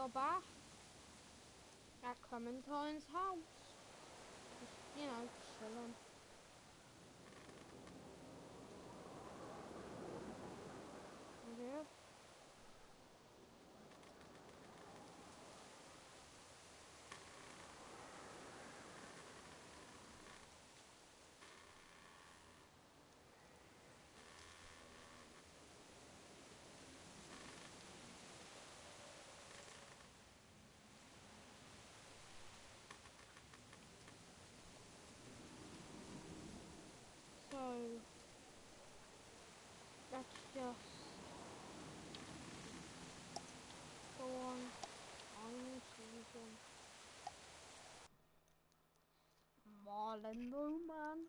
are back at Clementine's house. Just, chilling. Yeah. So, let's just go on final season. Marlon though, man.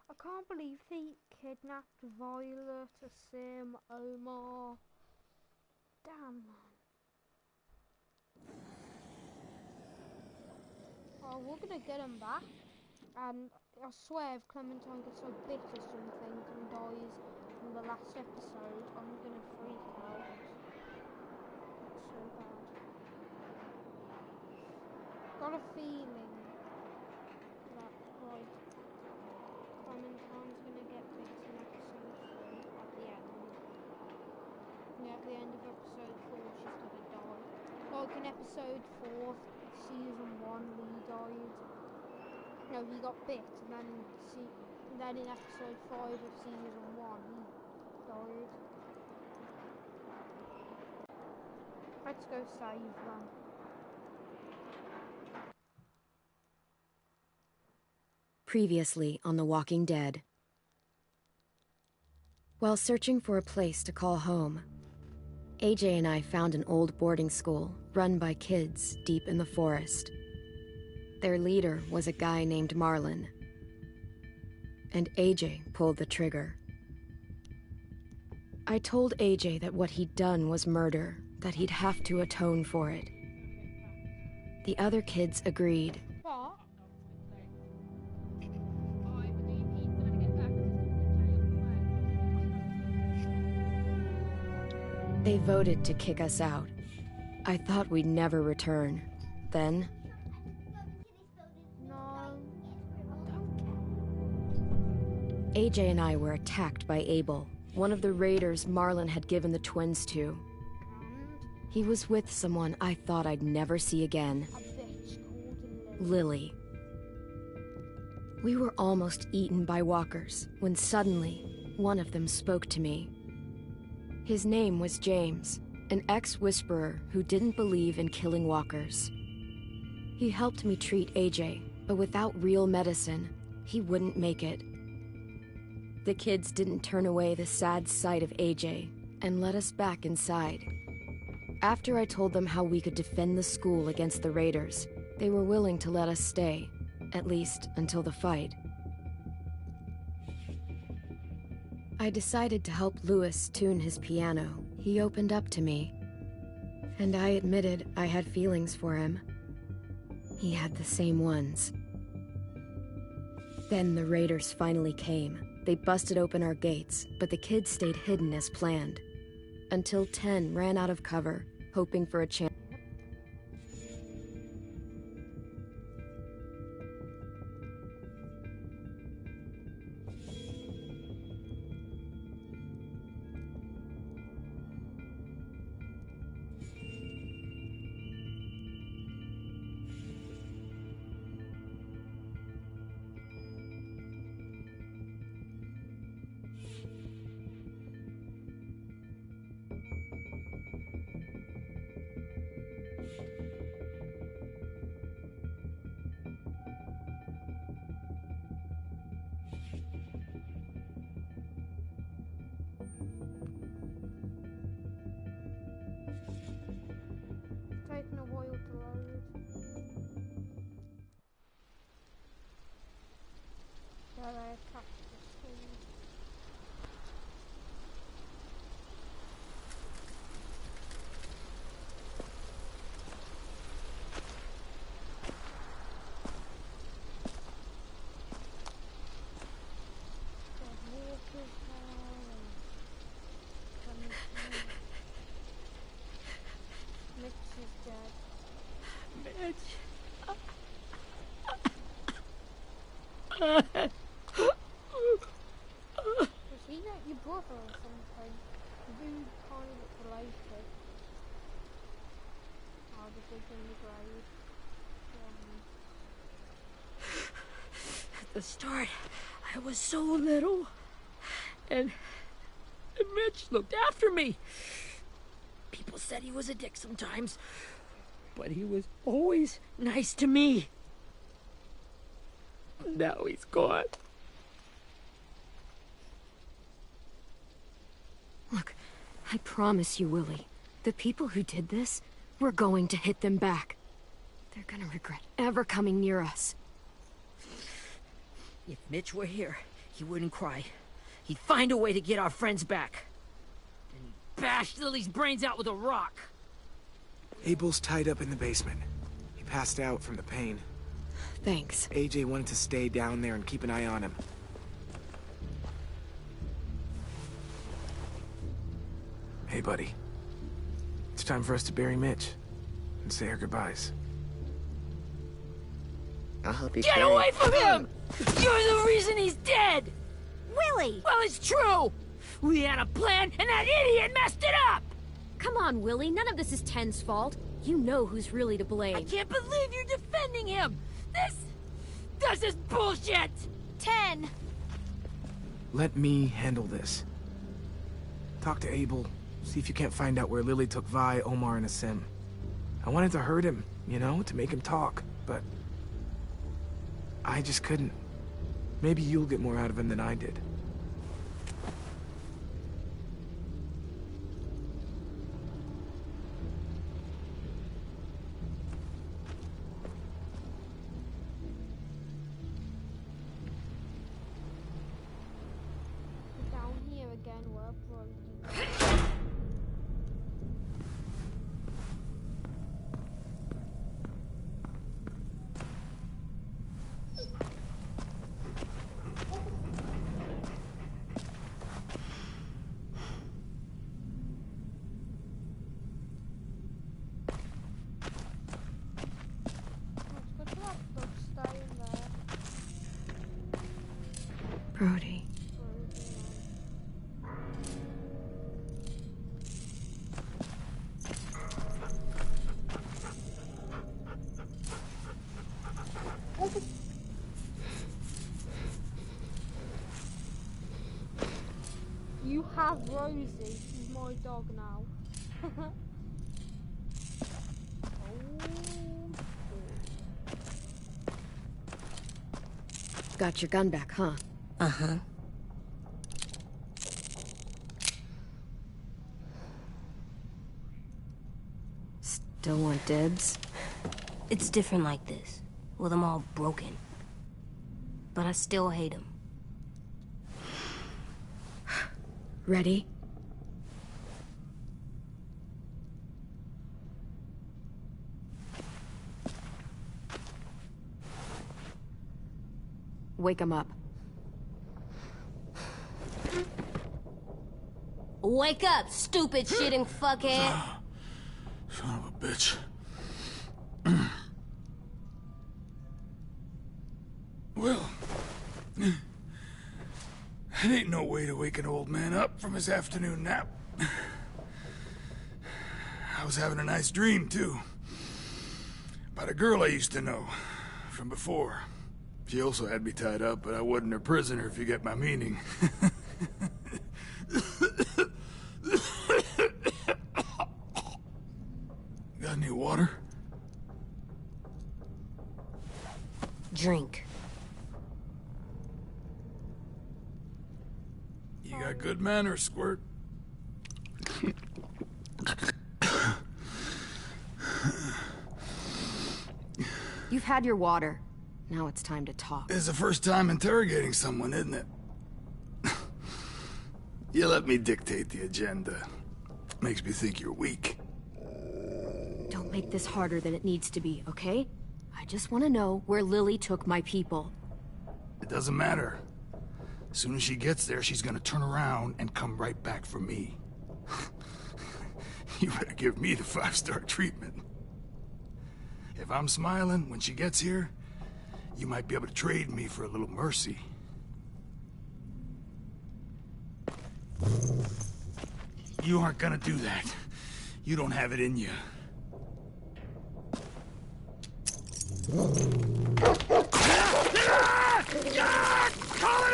I can't believe they kidnapped Violet, Sim, Omar. Damn, man. Oh, we're gonna get him back. And I swear if Clementine gets so bit or something and dies in the last episode, I'm gonna freak out. It's so bad. Got a feeling that, like, Clementine's gonna get bit in episode 3 at the end. Yeah, at the end of episode 4 she's gonna die. Like in episode 4 season 1 Lee died. No, he got bit, and then in episode 5 of season 1 he died. Let's go save them. Previously on The Walking Dead. While searching for a place to call home, AJ and I found an old boarding school run by kids deep in the forest. Their leader was a guy named Marlon, and AJ pulled the trigger. I told AJ that what he'd done was murder, that he'd have to atone for it. The other kids agreed. What? They voted to kick us out. I thought we'd never return. Then... No, I don't care. AJ and I were attacked by Abel, one of the raiders Marlon had given the twins to. And He was with someone I thought I'd never see again. a bitch called Lily. We were almost eaten by walkers when suddenly one of them spoke to me. His name was James, an ex-whisperer who didn't believe in killing walkers. He helped me treat AJ, but without real medicine, he wouldn't make it. The kids didn't turn away the sad sight of AJ and let us back inside. After I told them how we could defend the school against the raiders, they were willing to let us stay, at least until the fight. I decided to help Louis tune his piano. He opened up to me, and I admitted I had feelings for him. He had the same ones. Then the raiders finally came. They busted open our gates, but the kids stayed hidden as planned, until 10 ran out of cover, hoping for a chance. taking a while to load. So I attached the school. There's water there and some mixed is dead. Mitch. Was he not your brother or something? You kind of look related. Oh, the big in the grave. At the start, I was so little. And Mitch looked after me. People said he was a dick sometimes, but he was always nice to me. Now he's gone. Look, I promise you, Willie, the people who did this, we're going to hit them back. They're gonna regret ever coming near us. If Mitch were here, he wouldn't cry. He'd find a way to get our friends back. Then he'd bash Lily's brains out with a rock. Abel's tied up in the basement. He passed out from the pain. Thanks. AJ wanted to stay down there and keep an eye on him. Hey, buddy. It's time for us to bury Mitch and say our goodbyes. I'll help you Get carry. away from him! You're the reason he's dead! Willie! Well, it's true! We had a plan, and that idiot messed it up! Come on, Willie, none of this is Ten's fault. You know who's really to blame. I can't believe you're defending him! This is bullshit! 10! Let me handle this. Talk to Abel. See if you can't find out where Lily took Vi, Omar, and Asim. I wanted to hurt him, you know, to make him talk, but I just couldn't. Maybe you'll get more out of him than I did. Down here again, where Brody. It's good to have stuff staying there. Brody. You have Rosie, she's my dog now. Oh. Got your gun back, huh? Uh-huh. Still want dibs? It's different like this, with them all broken. But I still hate him. Ready? Wake him up. Wake up, stupid shitting fuckhead! Son of a bitch. Well, it ain't no way to wake an old man up from his afternoon nap. I was having a nice dream, too. About a girl I used to know from before. She also had me tied up, but I wasn't her prisoner, if you get my meaning. Got any water? Drink. You got good manners, Squirt. You've had your water. Now it's time to talk. It's the first time interrogating someone, isn't it? You let me dictate the agenda. Makes me think you're weak. Don't make this harder than it needs to be, okay? I just want to know where Lily took my people. It doesn't matter. As soon as she gets there, she's gonna turn around and come right back for me. You better give me the 5-star treatment. If I'm smiling when she gets here, you might be able to trade me for a little mercy. You aren't gonna do that. You don't have it in you. Call it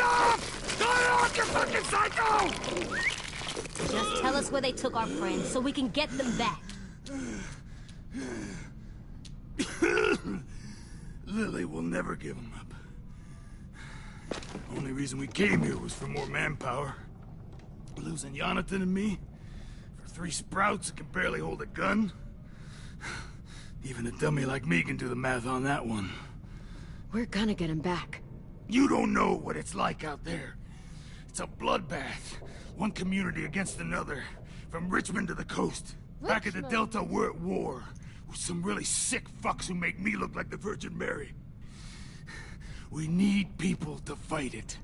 off! Call it off, you fucking psycho! Just tell us where they took our friends so we can get them back. Lily will never give them up. Only reason we came here was for more manpower. Losing Jonathan and me for 3 sprouts that can barely hold a gun. Even a dummy like me can do the math on that one. We're gonna get him back. You don't know what it's like out there. It's a bloodbath. One community against another. From Richmond to the coast. Back at the Delta, we're at war. With some really sick fucks who make me look like the Virgin Mary. We need people to fight it.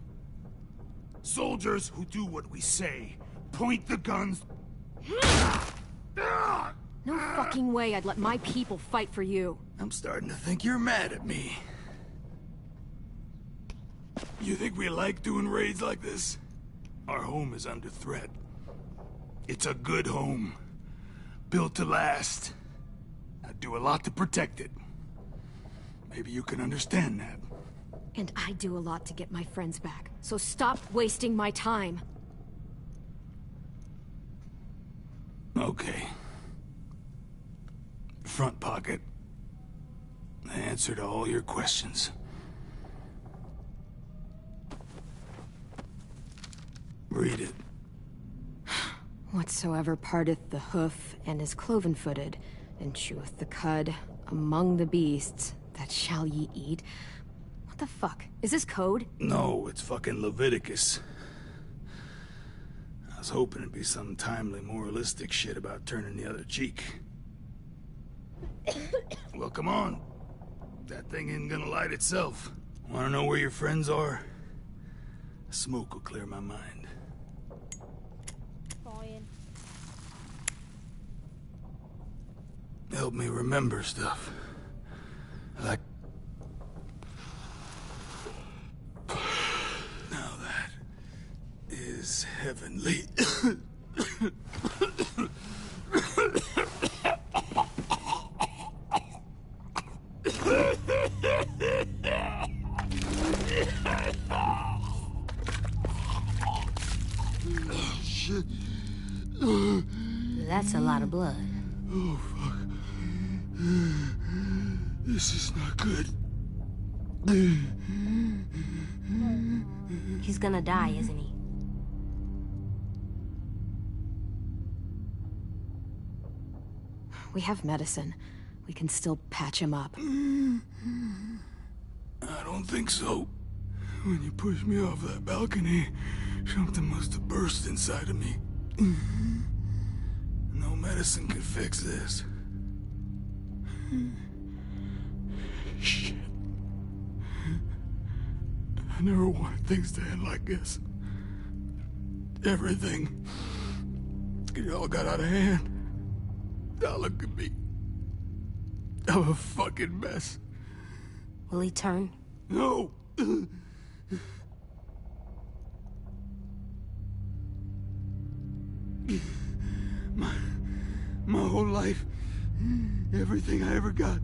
Soldiers who do what we say. Point the guns. No fucking way I'd let my people fight for you. I'm starting to think you're mad at me. You think we like doing raids like this? Our home is under threat. It's a good home. Built to last. I'd do a lot to protect it. Maybe you can understand that. And I do a lot to get my friends back. So stop wasting my time. Okay. Front pocket. The answer to all your questions. Read it. Whatsoever parteth the hoof and is cloven-footed, and cheweth the cud among the beasts, that shall ye eat. What the fuck? Is this code? No, it's fucking Leviticus. I was hoping it'd be some timely moralistic shit about turning the other cheek. Well, come on. That thing isn't gonna light itself. Wanna know where your friends are? Smoke will clear my mind. Fine. Help me remember stuff. Like... Now that is heavenly. Shit. That's a lot of blood. Oh, fuck. This is not good. He's gonna die, isn't he? We have medicine. We can still patch him up. I don't think so. When you pushed me off that balcony, something must have burst inside of me. No medicine could fix this. Shit. I never wanted things to end like this. Everything. It all got out of hand. Now look at me. I'm a fucking mess. Will he turn? No! My whole life, everything I ever got,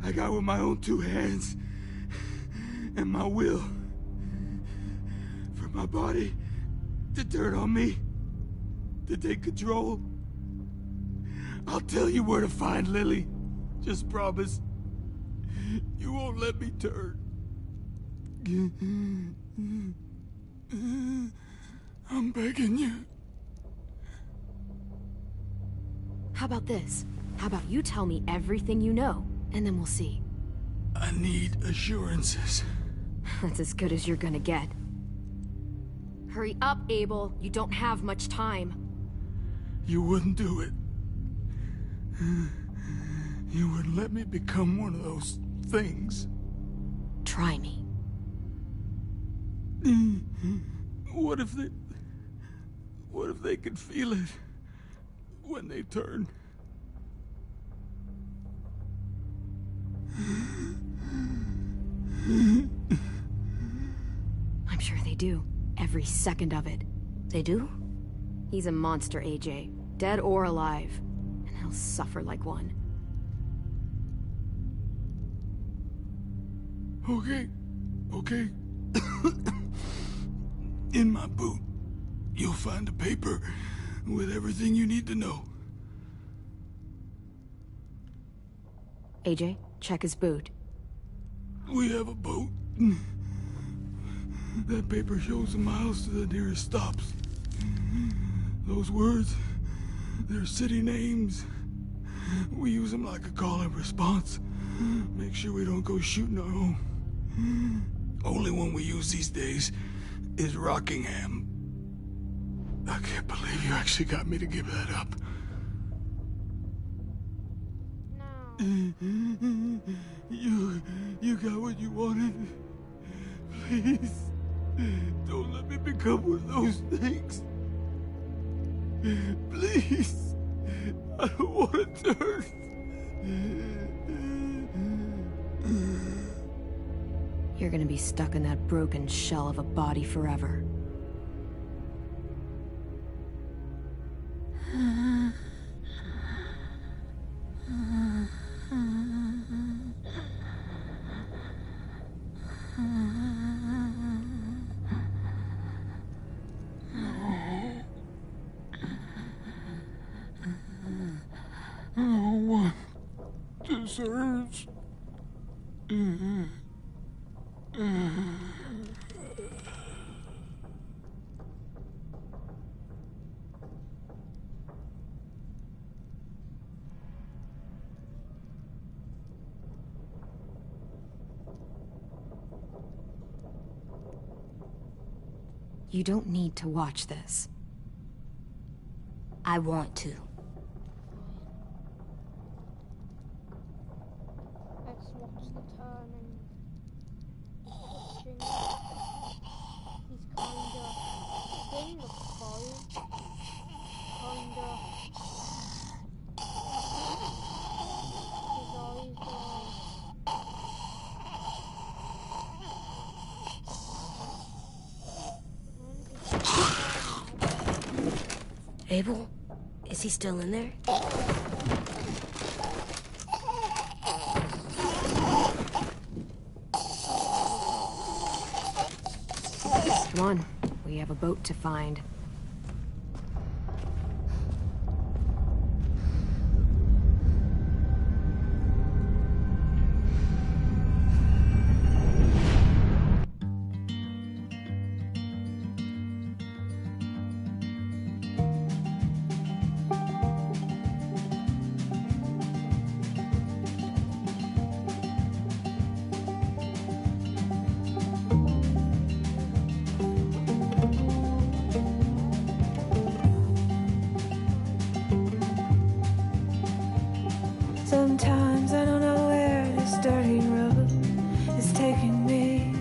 I got with my own 2 hands. And my will. For my body to turn on me, to take control. I'll tell you where to find Lily. Just promise. You won't let me turn. I'm begging you. How about this? How about you tell me everything you know, and then we'll see. I need assurances. That's as good as you're gonna get. Hurry up, Abel. You don't have much time. You wouldn't do it. You wouldn't let me become one of those things. Try me. What if they could feel it? when they turn. I'm sure they do. Every second of it. They do? He's a monster, AJ. Dead or alive. And he'll suffer like one. Okay. Okay. In my boot, you'll find a paper with everything you need to know. AJ, check his boot. We have a boat. That paper shows the miles to the nearest stops. Those words, they're city names. We use them like a call and response. Make sure we don't go shooting our own. Only one we use these days is Rockingham. I can't believe you actually got me to give that up. No. You got what you wanted. Please, don't let me become one of those things. Please, I don't want to turn. You're gonna be stuck in that broken shell of a body forever. No one deserves. You don't need to watch this. I want to. Let's watch the turning. Switching. He's kinda. Thing looks fine. Kinda. His eyes are. Abel? Is he still in there? Come on, we have a boat to find. Sometimes I don't know where this dirty road is taking me.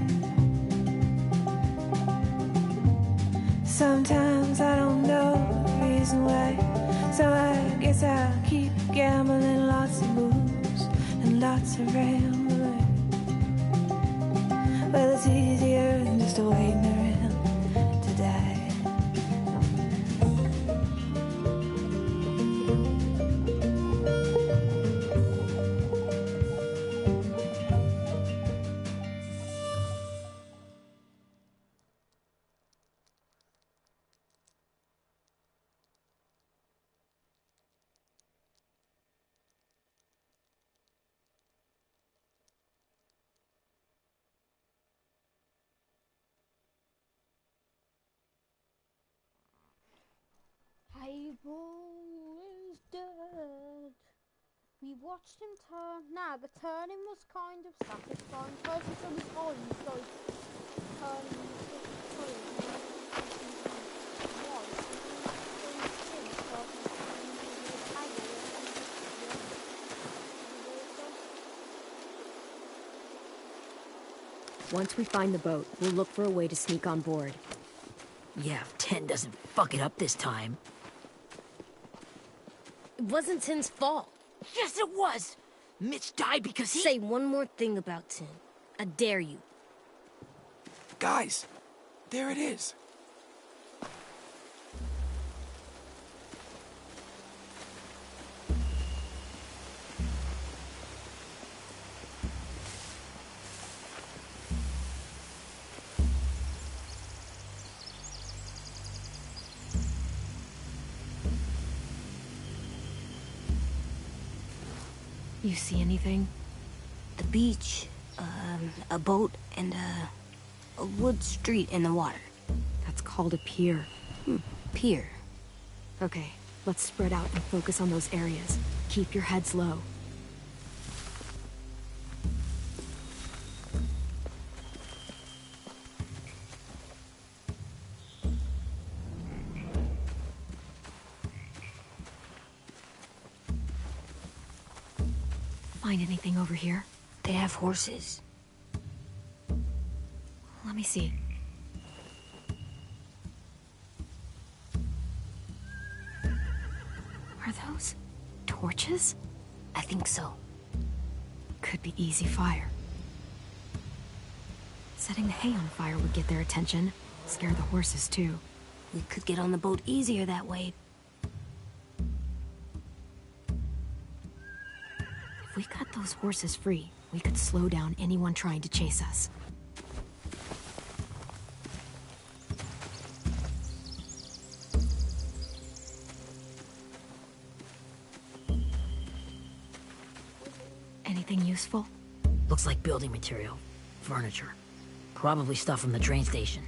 Sometimes I don't know the reason why. So I guess I'll keep gambling, lots of moves and lots of rambling. Well, it's easier than just waiting around to die. Abel is dead. We watched him turn. Nah, the turning was kind of satisfying. First we saw his eyes like turning Once we find the boat, we'll look for a way to sneak on board. Yeah, if 10 doesn't fuck it up this time. It wasn't Tin's fault. Yes, it was! Mitch died because he... Say one more thing about Tin. I dare you. Guys, there it is. You see anything? The beach, a boat, and a wood street in the water. That's called a pier. Pier. Okay, let's spread out and focus on those areas. Keep your heads low. Find anything over here? They have horses. Let me see. Are those torches? I think so. Could be easy fire. Setting the hay on fire would get their attention. Scare the horses, too. We could get on the boat easier that way. If we cut those horses free, we could slow down anyone trying to chase us. Anything useful? Looks like building material. Furniture. Probably stuff from the train station.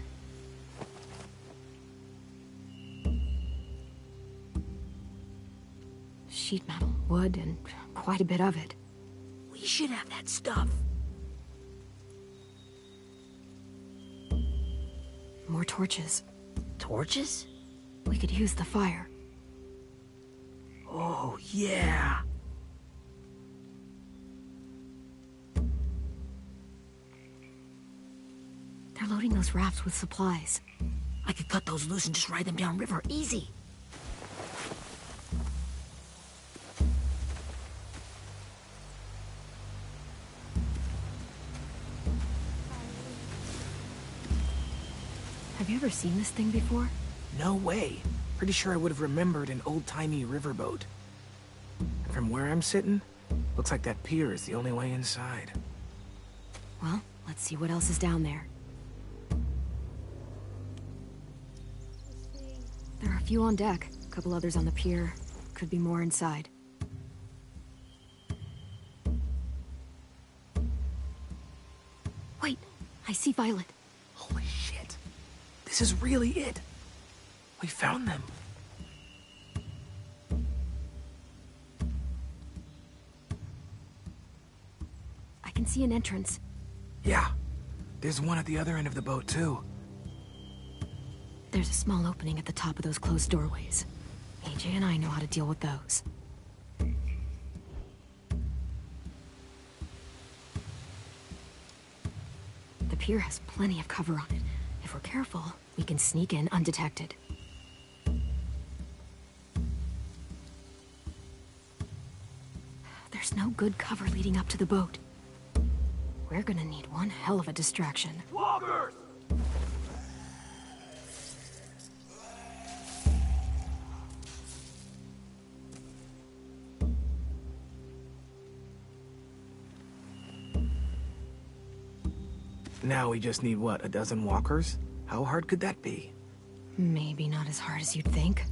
Sheet metal, wood, and quite a bit of it. We should have that stuff. More torches. Torches? We could use the fire. Oh, yeah. They're loading those rafts with supplies. I could cut those loose and just ride them downriver. Easy. Have you ever seen this thing before? No way. Pretty sure I would have remembered an old-timey riverboat. And from where I'm sitting, looks like that pier is the only way inside. Well, let's see what else is down there. There are a few on deck, a couple others on the pier. Could be more inside. Wait, I see Violet. Holy shit. This is really it. We found them. I can see an entrance. Yeah. There's one at the other end of the boat, too. There's a small opening at the top of those closed doorways. AJ and I know how to deal with those. The pier has plenty of cover on it. If we're careful, we can sneak in undetected. There's no good cover leading up to the boat. We're gonna need one hell of a distraction. Walkers! Now we just need, what, a dozen walkers? How hard could that be? Maybe not as hard as you'd think.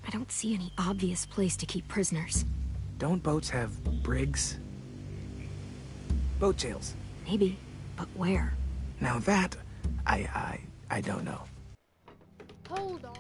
I don't see any obvious place to keep prisoners. Don't boats have brigs? Boat jails. Maybe, but where? Now that, I don't know. Hold on.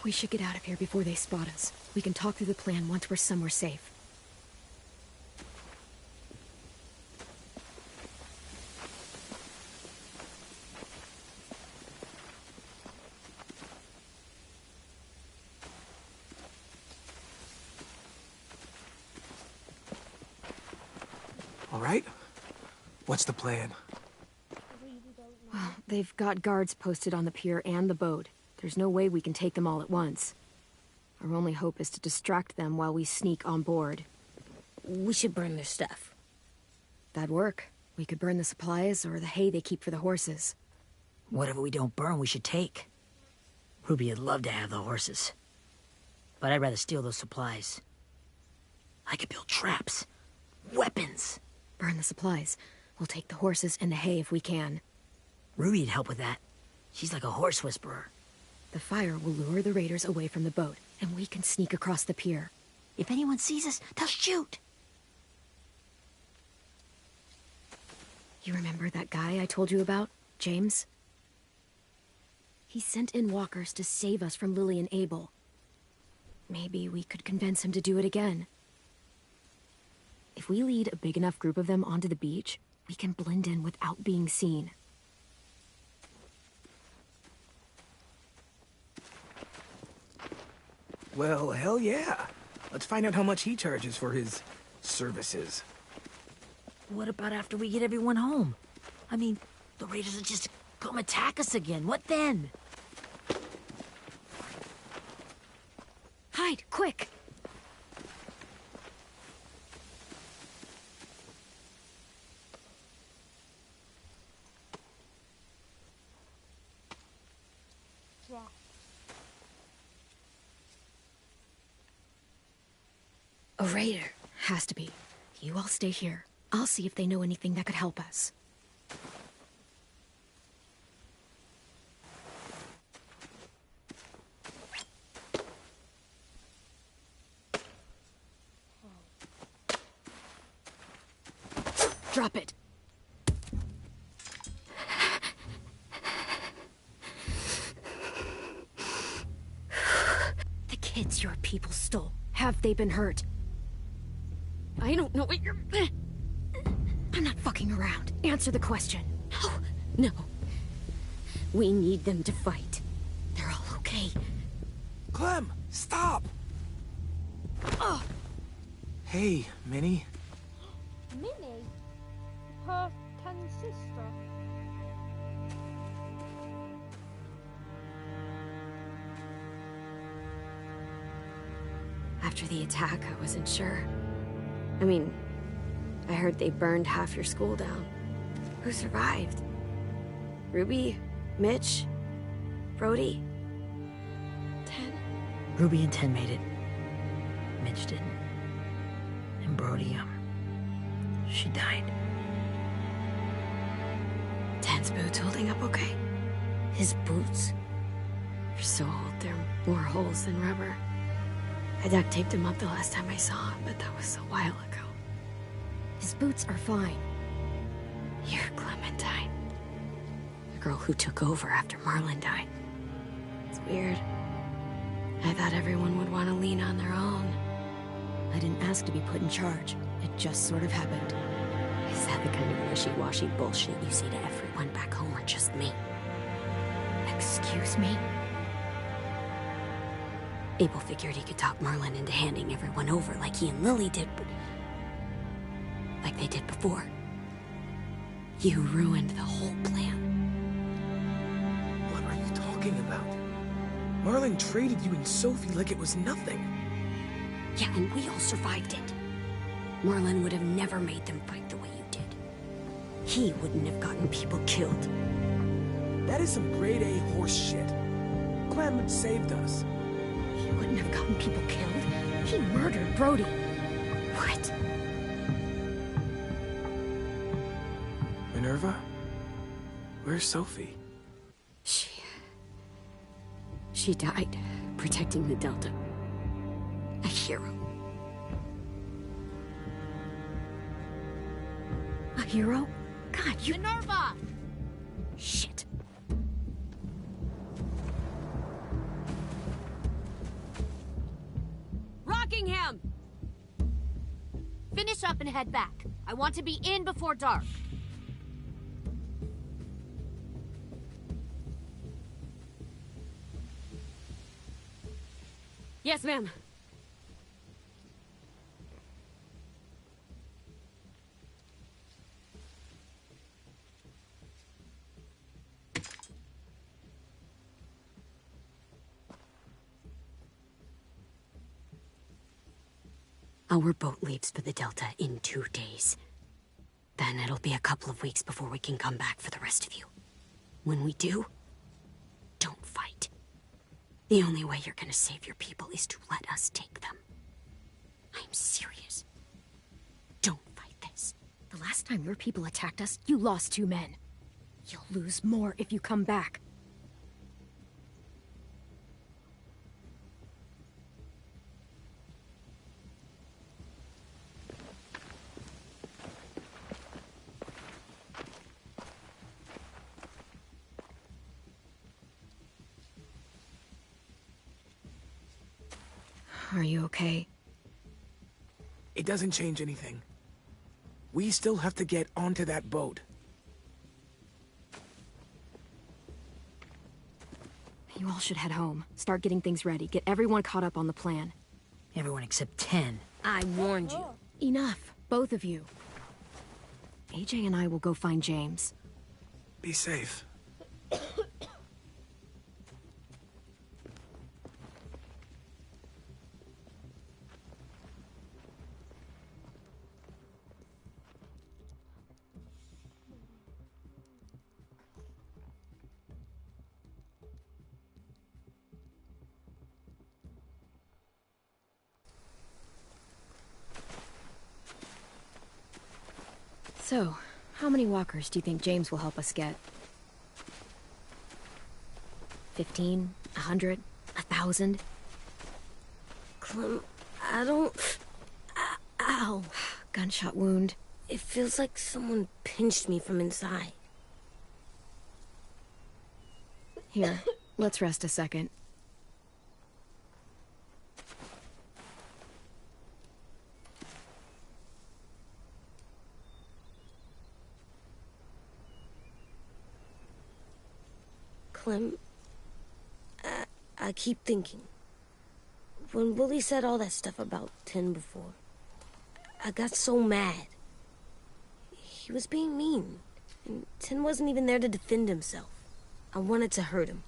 We should get out of here before they spot us. We can talk through the plan once we're somewhere safe. All right? What's the plan? I really don't know. Well, they've got guards posted on the pier and the boat. There's no way we can take them all at once. Our only hope is to distract them while we sneak on board. We should burn their stuff. That'd work. We could burn the supplies or the hay they keep for the horses. Whatever we don't burn, we should take. Ruby would love to have the horses. But I'd rather steal those supplies. I could build traps. Weapons. Burn the supplies. We'll take the horses and the hay if we can. Ruby'd help with that. She's like a horse whisperer. The fire will lure the raiders away from the boat, and we can sneak across the pier. If anyone sees us, they'll shoot. You remember that guy I told you about? James? He sent in walkers to save us from Lily and Abel. Maybe we could convince him to do it again. If we lead a big enough group of them onto the beach, we can blend in without being seen. Well, hell yeah. Let's find out how much he charges for his services. What about after we get everyone home? I mean, the raiders will just come attack us again. What then? Hide, quick! Drop. A raider. Has to be. You all stay here. I'll see if they know anything that could help us. Drop it. The kids your people stole. Have they been hurt? I don't know what you're... I'm not fucking around. Answer the question. No. We need them to fight. They're all okay. Clem, stop! Hey, Minnie. Minnie? Her ten sister? After the attack, I wasn't sure. I mean, I heard they burned half your school down. Who survived? Ruby? Mitch? Brody? Ten? Ruby and Ten made it. Mitch didn't. And Brody, she died. Ten's boots holding up okay? His boots. They're so old, they're more holes than rubber. I duct taped him up the last time I saw him, but that was a while ago. His boots are fine. You're Clementine. The girl who took over after Marlon died. It's weird. I thought everyone would want to lean on their own. I didn't ask to be put in charge. It just sort of happened. Is that the kind of wishy-washy bullshit you say to everyone back home, or just me? Excuse me? Abel figured he could talk Marlon into handing everyone over like he and Lily did, but... like they did before. You ruined the whole plan. What are you talking about? Marlon traded you and Sophie like it was nothing. Yeah, and we all survived it. Marlon would have never made them fight the way you did. He wouldn't have gotten people killed. That is some grade A horse shit. Clem saved us. He wouldn't have gotten people killed. He murdered Brody. What? Minerva? Where's Sophie? She died protecting the Delta. A hero. A hero? God, you... Minerva! Shit. and head back. I want to be in before dark. Yes, ma'am. Our boat leaves for the Delta in 2 days. Then it'll be a couple of weeks before we can come back for the rest of you. When we do, don't fight. The only way you're gonna save your people is to let us take them. I'm serious. Don't fight this. The last time your people attacked us, you lost 2 men. You'll lose more if you come back. Are you okay? It doesn't change anything. We still have to get onto that boat. You all should head home. Start getting things ready. Get everyone caught up on the plan. Everyone except 10. I warned you. Enough, both of you. AJ and I will go find James. Be safe. So, how many walkers do you think James will help us get? 15? 100? 1,000? Clem, I don't... Ow. Gunshot wound. It feels like someone pinched me from inside. Here, let's rest a second. Clem, I keep thinking. When Willie said all that stuff about 10 before, I got so mad. He was being mean, and 10 wasn't even there to defend himself. I wanted to hurt him.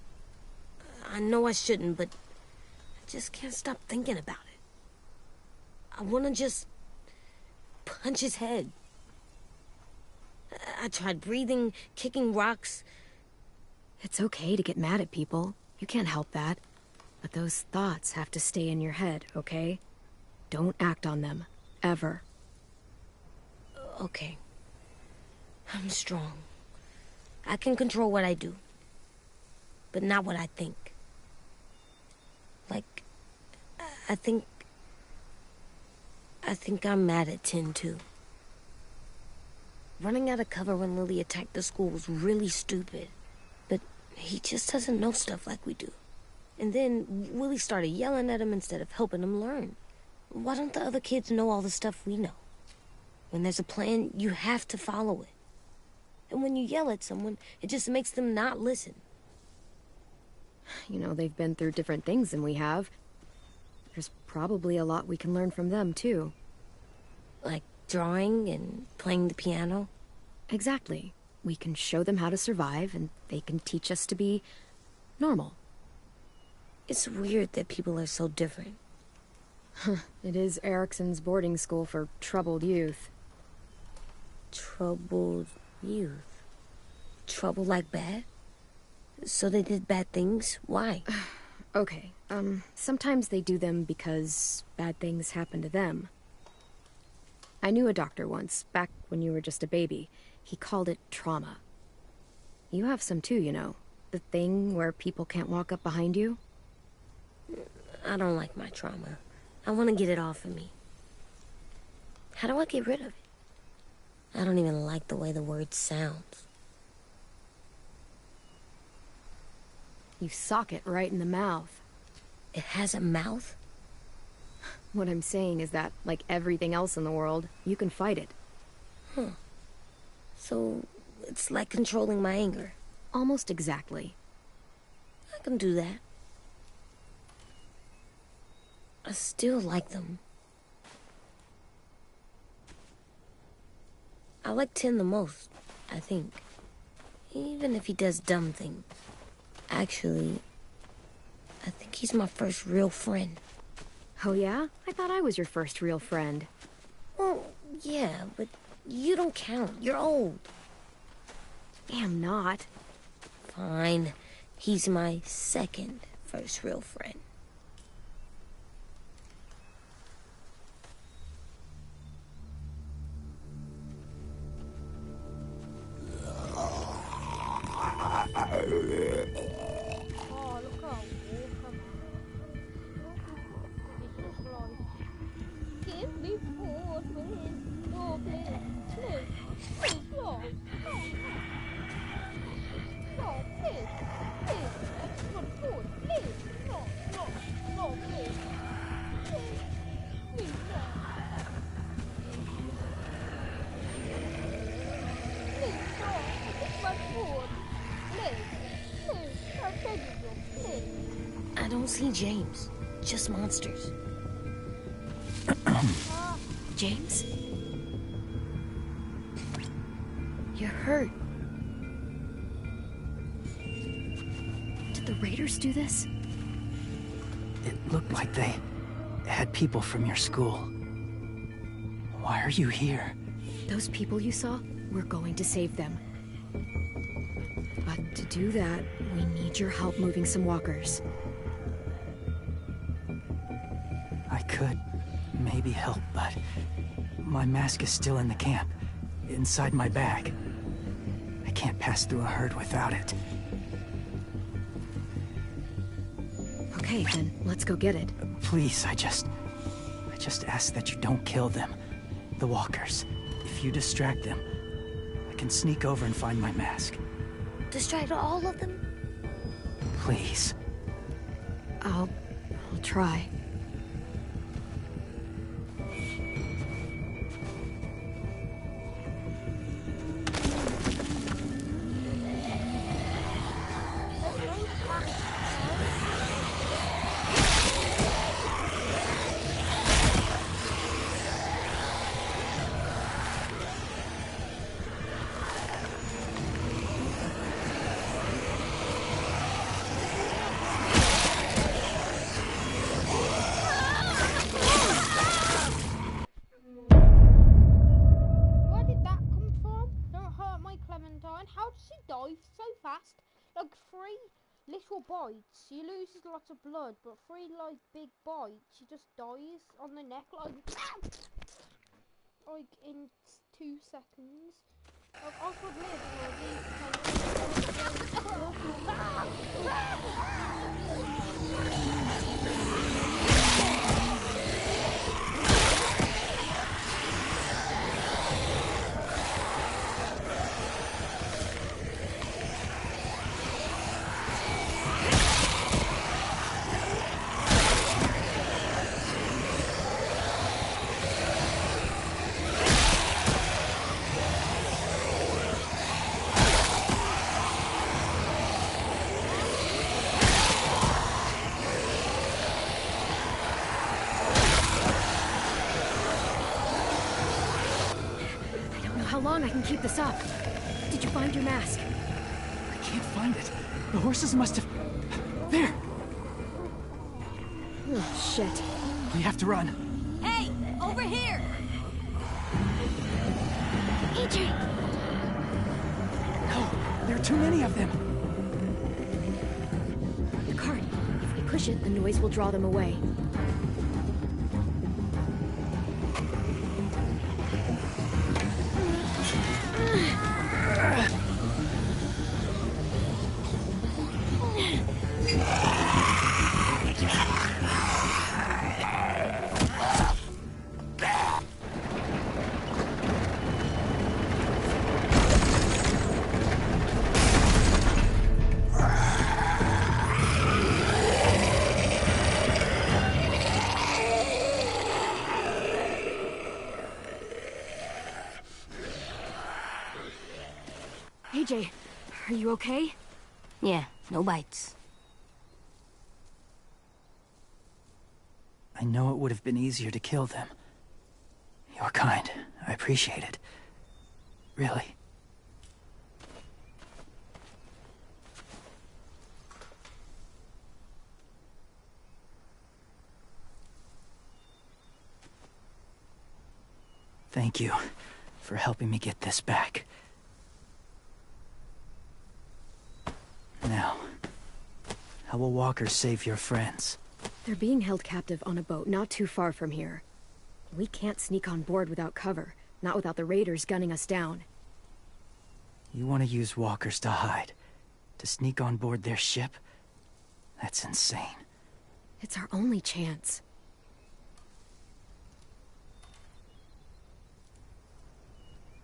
I know I shouldn't, but I just can't stop thinking about it. I want to just punch his head. I tried breathing, kicking rocks. It's okay to get mad at people. You can't help that. But those thoughts have to stay in your head, okay? Don't act on them. Ever. Okay. I'm strong. I can control what I do. But not what I think. Like, I think I'm mad at 10 too. Running out of cover when Lily attacked the school was really stupid. But he just doesn't know stuff like we do. And then Willie started yelling at him instead of helping him learn. Why don't the other kids know all the stuff we know? When there's a plan, you have to follow it. And when you yell at someone, it just makes them not listen. You know, they've been through different things than we have. There's probably a lot we can learn from them, too. Like drawing and playing the piano? Exactly. We can show them how to survive, and they can teach us to be normal. It's weird that people are so different. It is Erickson's boarding school for troubled youth. Troubled youth? Trouble like bad? So they did bad things? Why? Okay, sometimes they do them because bad things happen to them. I knew a doctor once, back when you were just a baby. He called it trauma. You have some too, you know. The thing where people can't walk up behind you. I don't like my trauma. I want to get it off of me. How do I get rid of it? I don't even like the way the word sounds. You sock it right in the mouth. It has a mouth? What I'm saying is that, like everything else in the world, you can fight it. Huh. So, it's like controlling my anger. Almost exactly. I can do that. I still like them. I like Tin the most, I think. Even if he does dumb things. Actually, I think he's my first real friend. Oh yeah? I thought I was your first real friend. Well, yeah, but you don't count. You're old. I'm not. Fine. He's my second first real friend. Oh, look how awesome. It's just like, give me food, please. No, please. Please. Please, no. No, please. Please. I just want food. Please. No, no, no, please. Please. Please, no. Please, no. I just want food. Please. Please. I'm begging you. Please. I don't see James. Just monsters. James? You're hurt. Did the raiders do this? It looked like they had people from your school. Why are you here? Those people you saw, we're going to save them. But to do that, we need your help moving some walkers. I could maybe help, but my mask is still in the camp, inside my bag. I can't pass through a herd without it. Okay, then let's go get it. Please, I just ask that you don't kill them. The walkers. If you distract them, I can sneak over and find my mask. Distract all of them? Please. I'll try. Where did that come from? Don't hurt my Clementine. How does she die so fast? Like 3 little bites, she loses lots of blood, but 3 like big bites, she just dies on the neck like in 2 seconds. I could live How long I can keep this up? Did you find your mask? I can't find it. The horses must have... There! Oh, shit. We have to run. Hey, over here! AJ! No, there are too many of them. The cart. If we push it, the noise will draw them away. AJ, are you okay? Yeah, no bites. I know it would have been easier to kill them. You're kind. I appreciate it. Really. Thank you for helping me get this back. Now, how will walkers save your friends? They're being held captive on a boat not too far from here. We can't sneak on board without cover, not without the raiders gunning us down. You want to use walkers to hide? To sneak on board their ship? That's insane. It's our only chance.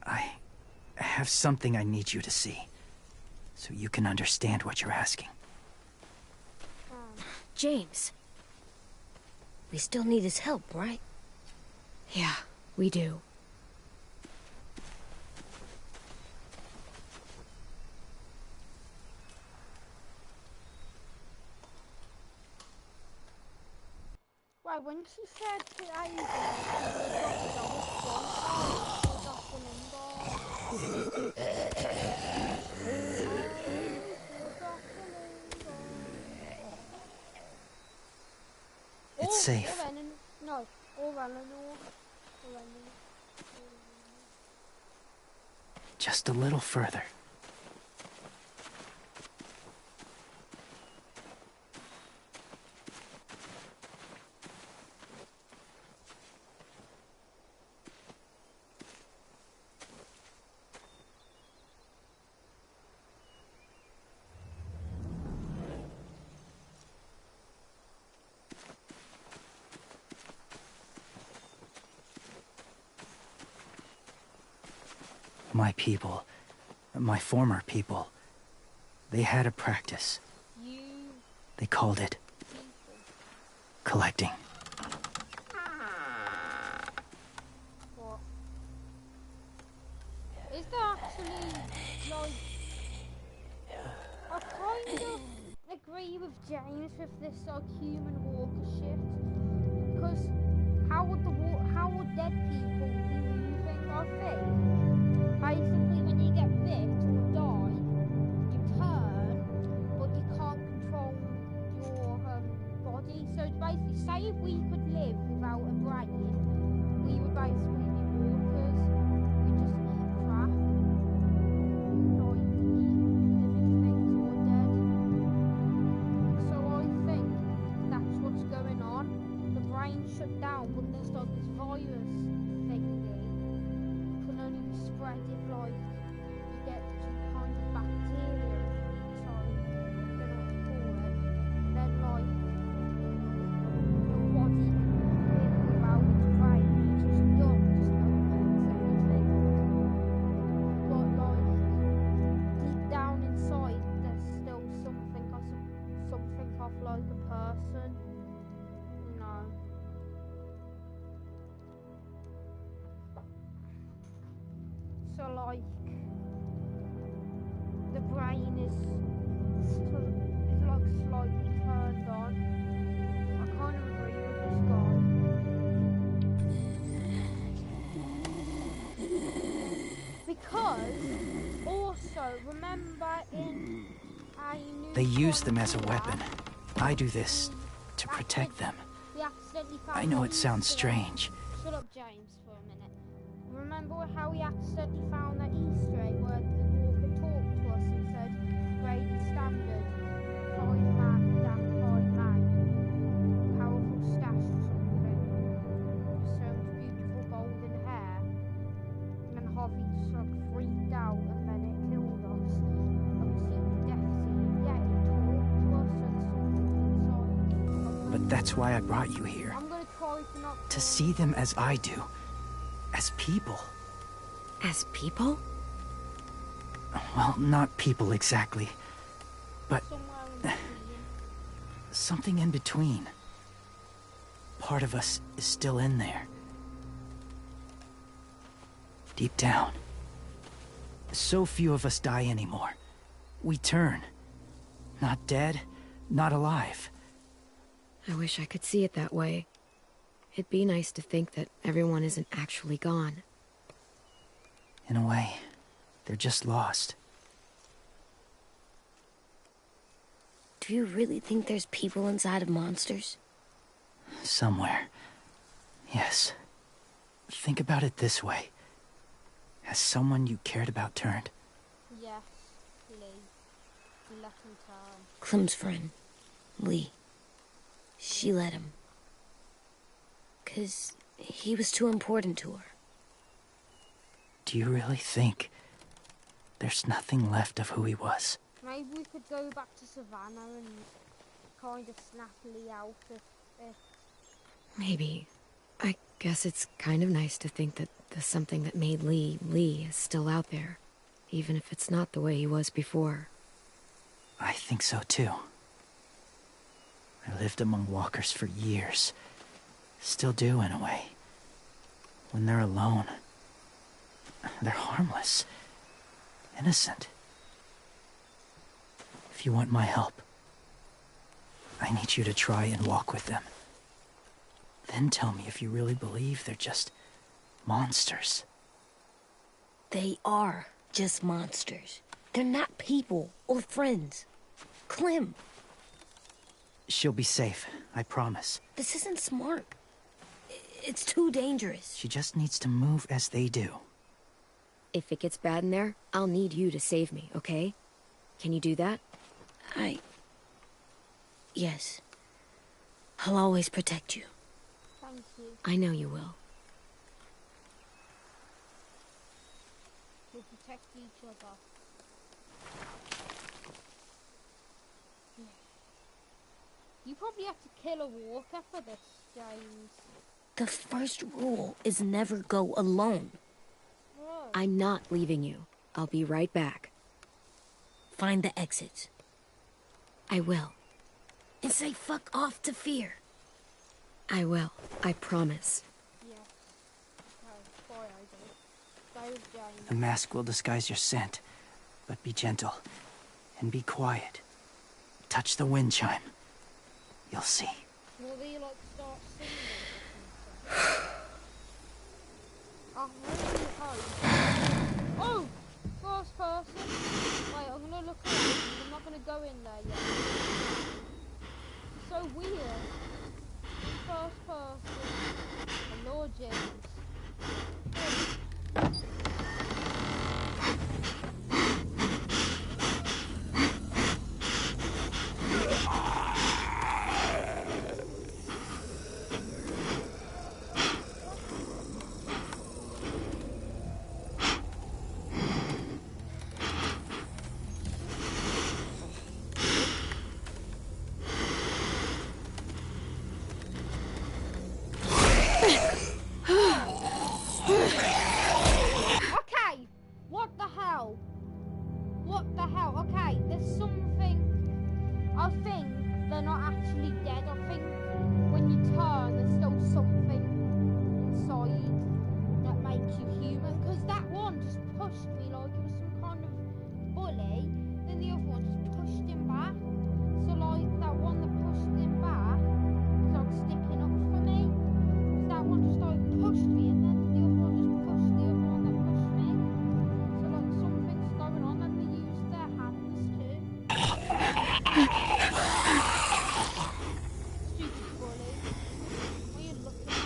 I have something I need you to see, so you can understand what you're asking. James. We still need his help, right? Yeah, we do. Right, when she said to Ava, It's safe. No, Just a little further. My people, my former people, they had a practice. They called it collecting. What? Is that actually, like, I kind of agree with James with this, like, human walker shit, because how would dead people be moving, I think? Basically, when you get bit or die, you turn, but you can't control your body. So basically, say if we could live without a brain, we would basically be walkers. We just eat crap, like living things or dead. So I think that's what's going on. The brain shut down, but there's like this virus thingy. Can only be spread if like you get some kind of bacteria inside, I don't know what to call it, then like your body can live without its brain, it's just dumb, just no anything. But like deep down inside there's still something of like a person. No. So like the brain is like slightly turned on. I kind of agree with this guy. Because also remember in They use them as a weapon. I do this to protect them. I know it sounds strange. Shut up, James, for a minute. Remember how we accidentally found that Easter egg where the walker talked to us and said, Brady Standard, Pride Man, damn Pride Man, powerful stash or something, so much beautiful golden hair, and then Harvey just like freaked out and then it killed us. And we see the death scene, yeah, it talked to us and something inside. But that's why I brought you here. I'm gonna try to not... To see them as I do. As people. As people? Well, not people exactly. But somewhere in between. something in between. Part of us is still in there. Deep down. So few of us die anymore. We turn. Not dead, not alive. I wish I could see it that way. It'd be nice to think that everyone isn't actually gone. In a way, they're just lost. Do you really think there's people inside of monsters? Somewhere. Yes. Think about it this way. Has someone you cared about turned? Yes, Lee. Let him turn. Clem's friend, Lee. She let him. 'Cause he was too important to her. Do you really think there's nothing left of who he was? Maybe we could go back to Savannah and kind of snap Lee out if... Maybe. I guess it's kind of nice to think that the something that made Lee Lee is still out there, even if it's not the way he was before. I think so too. I lived among walkers for years. Still do, in a way. When they're alone, they're harmless. Innocent. If you want my help, I need you to try and walk with them. Then tell me if you really believe they're just monsters. They are just monsters. They're not people or friends. Clem. She'll be safe, I promise. This isn't smart. It's too dangerous. She just needs to move as they do. If it gets bad in there, I'll need you to save me, okay? Can you do that? Yes. I'll always protect you. Thank you. I know you will. We'll protect each other. You probably have to kill a walker for this, James. The first rule is never go alone. Whoa. I'm not leaving you. I'll be right back. Find the exits. I will. And say fuck off to fear. I will. I promise. Yes. Oh, boy, I do. Go, James. The mask will disguise your scent, but be gentle and be quiet. Touch the wind chime. You'll see. Will they, like, start singing or something? I really hope. Oh! First person. Wait, I'm gonna look at it. I'm not gonna go in there yet. So weird. First person. Oh, Lord James. Okay, there's something. I think they're not actually dead. I think when you turn, there's still something inside that makes you human. Because that one just pushed me like it was some kind of bully. Then the other one just pushed him back. So like that one that pushed him back was like sticking up for me. That one just like pushed me, and then the other one just pushed the other one that pushed me. So like something's going on, and they use their hands too. Stupid bully. Why are you looking?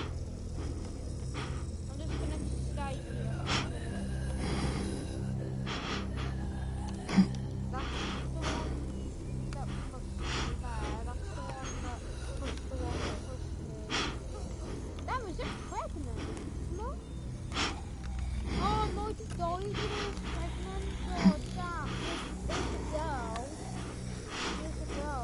I'm just gonna stay here. That's the one that pushed me there. That's the one that pushed the one that pushed me. That was just pregnant. Look. Oh, I might have died when I was pregnant. Oh, damn. There's a girl. There's a girl.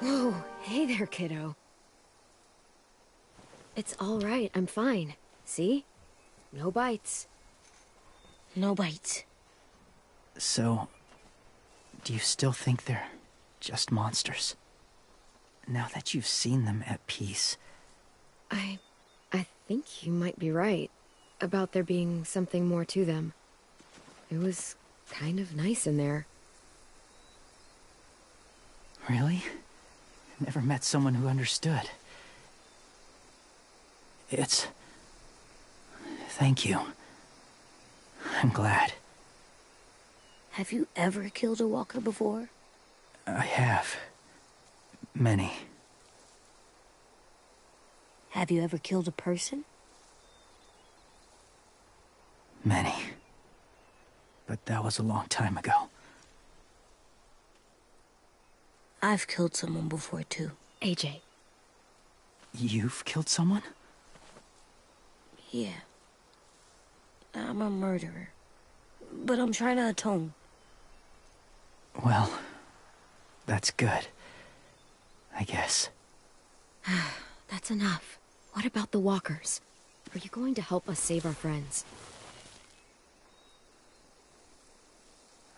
Whoa, hey there, kiddo. It's all right, I'm fine. See? No bites. No bites. So, do you still think they're just monsters? Now that you've seen them at peace. I think you might be right about there being something more to them. It was kind of nice in there. Really? Never met someone who understood. Thank you. I'm glad. Have you ever killed a walker before? I have. Many. Have you ever killed a person? Many. But that was a long time ago. I've killed someone before, too. AJ. You've killed someone? Yeah. I'm a murderer. But I'm trying to atone. Well, that's good. I guess. That's enough. What about the walkers? Are you going to help us save our friends?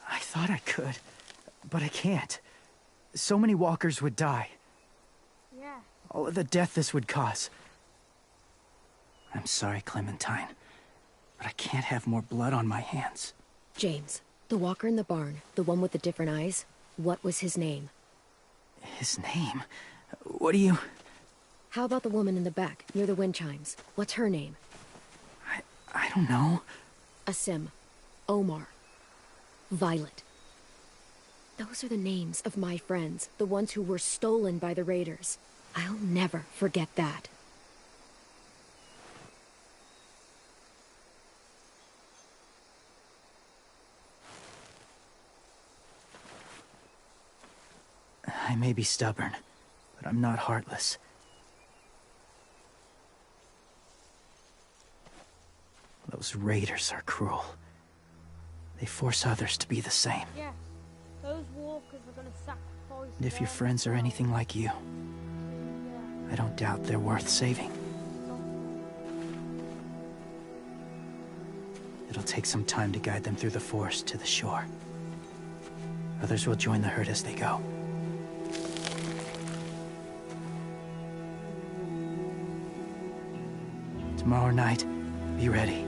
I thought I could, but I can't. So many walkers would die. Yeah. All of the death this would cause. I'm sorry, Clementine, but I can't have more blood on my hands. James, the walker in the barn, the one with the different eyes, what was his name? His name? What do you... How about the woman in the back, near the wind chimes? What's her name? I don't know. Asim. Omar. Violet. Those are the names of my friends, the ones who were stolen by the raiders. I'll never forget that. I may be stubborn, but I'm not heartless. Those raiders are cruel. They force others to be the same. Yes. Those walkers are gonna sacrifice. And if your friends are anything like you, I don't doubt they're worth saving. It'll take some time to guide them through the forest to the shore. Others will join the herd as they go. Tomorrow night, be ready.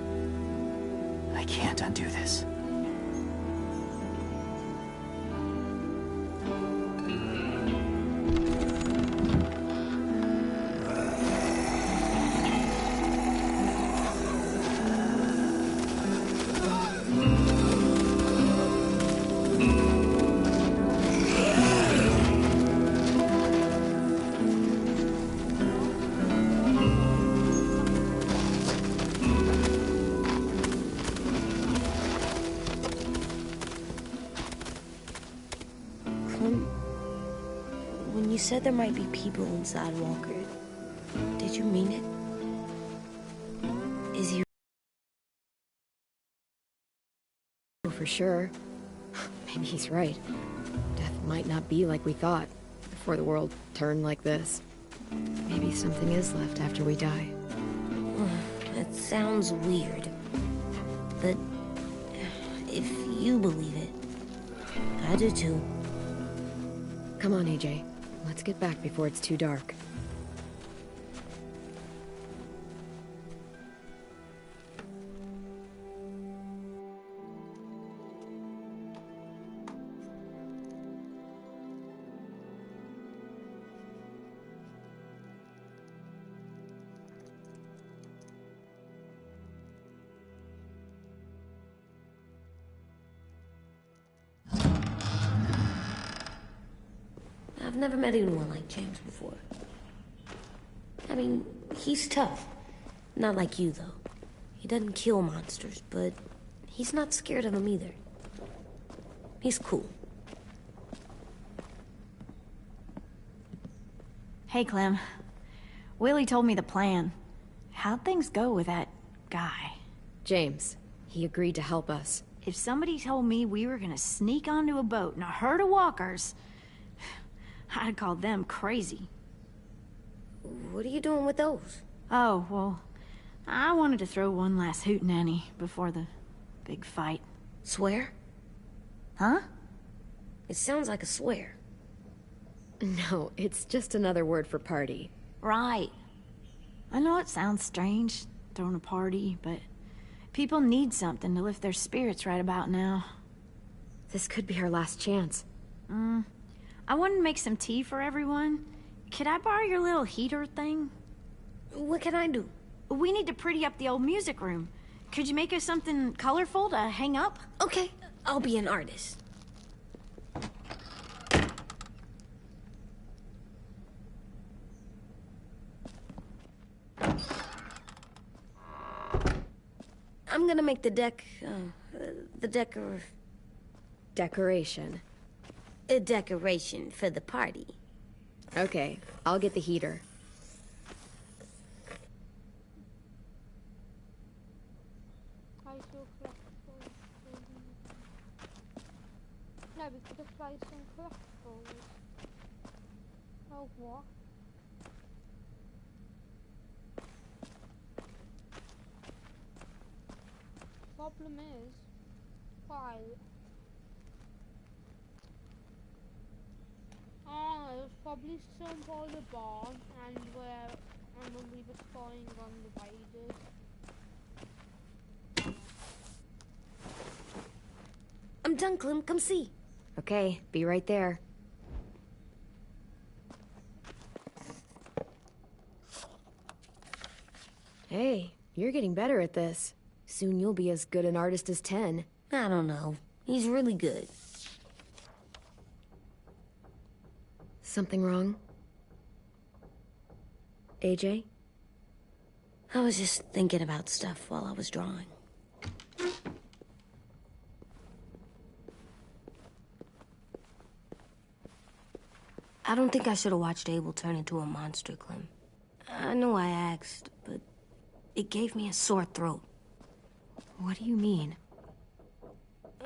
I can't undo this. said there might be people inside Walker. Did you mean it? Is he... For sure. Maybe he's right. Death might not be like we thought, before the world turned like this. Maybe something is left after we die. That sounds weird. But if you believe it, I do too. Come on, AJ. Let's get back before it's too dark. I've never met anyone like James before. I mean, he's tough. Not like you, though. He doesn't kill monsters, but he's not scared of them either. He's cool. Hey, Clem. Willie told me the plan. How'd things go with that guy? James. He agreed to help us. If somebody told me we were gonna sneak onto a boat in a herd of walkers, I'd call them crazy. What are you doing with those? Oh, well, I wanted to throw one last hootenanny before the big fight. Swear? Huh? It sounds like a swear. No, it's just another word for party. Right. I know it sounds strange, throwing a party, but people need something to lift their spirits right about now. This could be our last chance. I wanted to make some tea for everyone. Could I borrow your little heater thing? What can I do? We need to pretty up the old music room. Could you make us something colorful to hang up? Okay, I'll be an artist. I'm gonna make the Decoration. a decoration for the party. Okay, I'll get the heater. No, we could have played some collectibles. Oh, what? Problem is, why? Oh, it was probably some by the barn, and when we were spying on the raiders. I'm done, Clem. Come see. Okay, be right there. Hey, you're getting better at this. Soon you'll be as good an artist as 10. I don't know. He's really good. Something wrong? AJ? I was just thinking about stuff while I was drawing. I don't think I should have watched Abel turn into a monster, Clem. I know I asked, but it gave me a sore throat. What do you mean?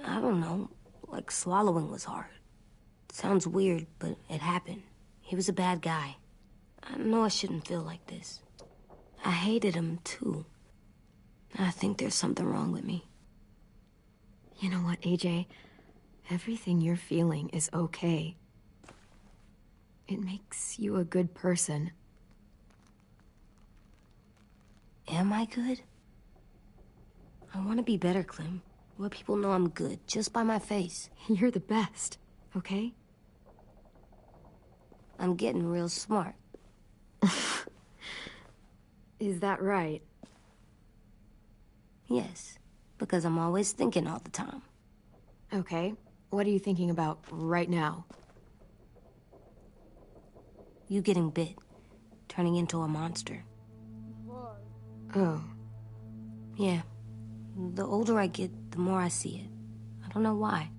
I don't know. Like swallowing was hard. Sounds weird, but it happened. He was a bad guy. I know I shouldn't feel like this. I hated him, too. I think there's something wrong with me. You know what, AJ? Everything you're feeling is okay. It makes you a good person. Am I good? I want to be better, Clem. Let people know I'm good, just by my face. You're the best, okay? I'm getting real smart. Is that right? Yes, because I'm always thinking all the time. Okay, what are you thinking about right now? You getting bit, turning into a monster. What? Oh. Yeah. The older I get, the more I see it. I don't know why.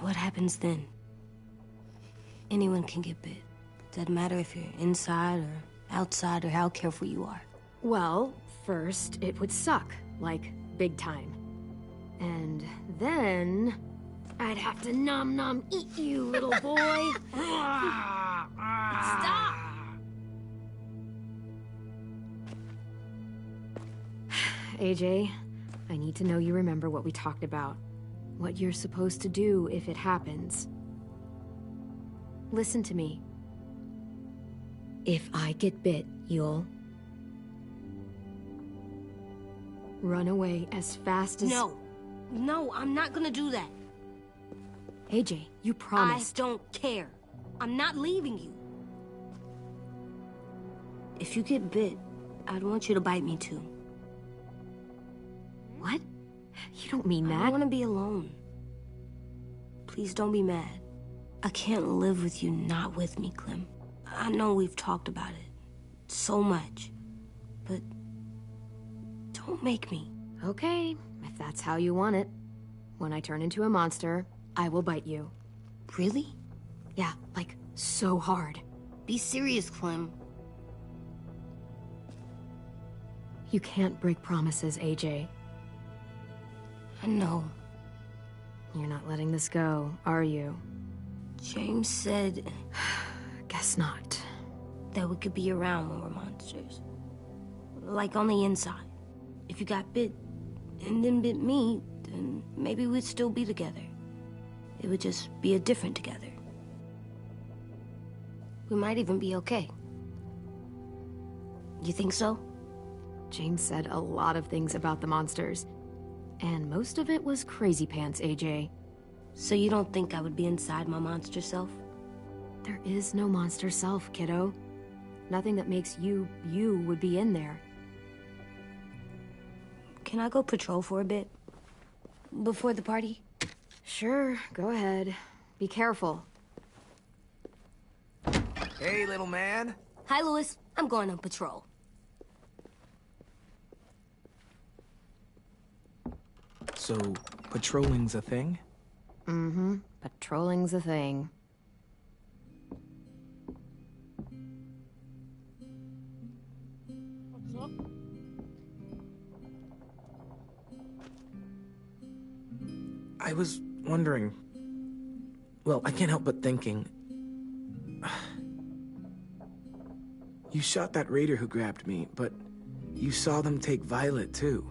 What happens then? Anyone can get bit. Doesn't matter if you're inside or outside or how careful you are. Well, first, it would suck. Like, big time. And then... I'd have to nom eat you, little boy. Stop! AJ, I need to know you remember what we talked about. What you're supposed to do if it happens. Listen to me. If I get bit, you'll... run away as fast as... No, I'm not gonna do that. AJ, you promised. I don't care. I'm not leaving you. If you get bit, I'd want you to bite me too. What? You don't mean that. I want to be alone. Please don't be mad. I can't live with you not with me, Clem. I know we've talked about it so much, but don't make me. Okay, if that's how you want it. When I turn into a monster, I will bite you. Really? Yeah, like, so hard. Be serious, Clem. You can't break promises, AJ. I know. You're not letting this go, are you? James said... Guess not. That we could be around when we're monsters. Like on the inside. If you got bit and then bit me, then maybe we'd still be together. It would just be a different together. We might even be okay. You think so? James said a lot of things about the monsters. And most of it was crazy pants, AJ. So you don't think I would be inside my monster self? There is no monster self, kiddo. Nothing that makes you, you would be in there. Can I go patrol for a bit? Before the party? Sure, go ahead. Be careful. Hey, little man. Hi, Louis. I'm going on patrol. So, patrolling's a thing? Mm-hmm. Patrolling's a thing. What's up? I was wondering... Well, I can't help but thinking... You shot that raider who grabbed me, but you saw them take Violet too.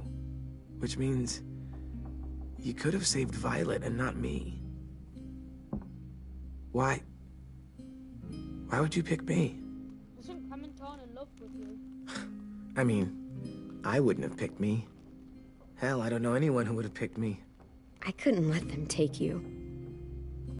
Which means... you could have saved Violet and not me. Why? Why would you pick me? Isn't Clementine in love with you? I mean, I wouldn't have picked me. Hell, I don't know anyone who would have picked me. I couldn't let them take you.